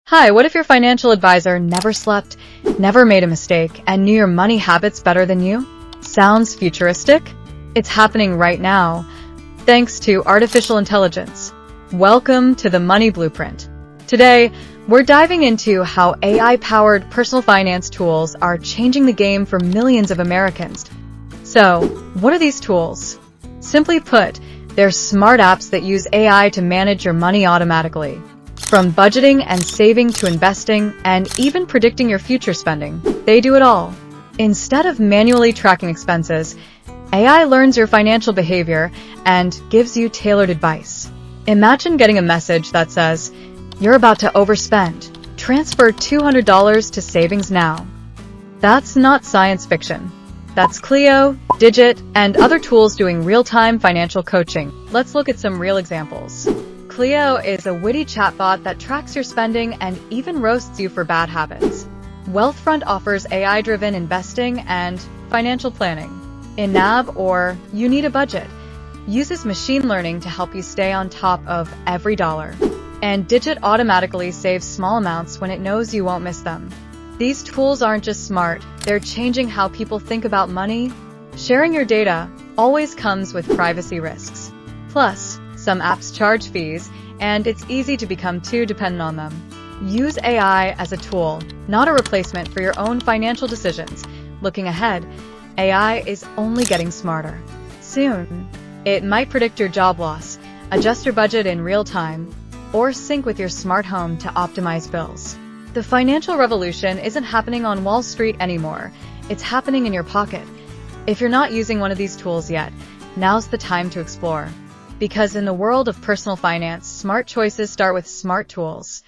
Hi, what if your financial advisor never slept, never made a mistake, and knew your money habits better than you? Sounds futuristic? It's happening right now, thanks to artificial intelligence. Welcome to the Money Blueprint. Today, we're diving into how AI-powered personal finance tools are changing the game for millions of Americans. So, what are these tools? Simply put, they're smart apps that use AI to manage your money automatically. From budgeting and saving to investing and even predicting your future spending, they do it all. Instead of manually tracking expenses, AI learns your financial behavior and gives you tailored advice. Imagine getting a message that says, "You're about to overspend. Transfer $200 to savings now." That's not science fiction. That's Clio, Digit, and other tools doing real-time financial coaching. Let's look at some real examples. Clio is a witty chatbot that tracks your spending and even roasts you for bad habits. Wealthfront offers AI-driven investing and financial planning. Inab, or You Need a Budget, uses machine learning to help you stay on top of every dollar. And Digit automatically saves small amounts when it knows you won't miss them. These tools aren't just smart, they're changing how people think about money. Sharing your data always comes with privacy risks. Plus, some apps charge fees, and it's easy to become too dependent on them. Use AI as a tool, not a replacement for your own financial decisions. Looking ahead, AI is only getting smarter. Soon, it might predict your job loss, adjust your budget in real time, or sync with your smart home to optimize bills. The financial revolution isn't happening on Wall Street anymore. It's happening in your pocket. If you're not using one of these tools yet, now's the time to explore. Because in the world of personal finance, smart choices start with smart tools.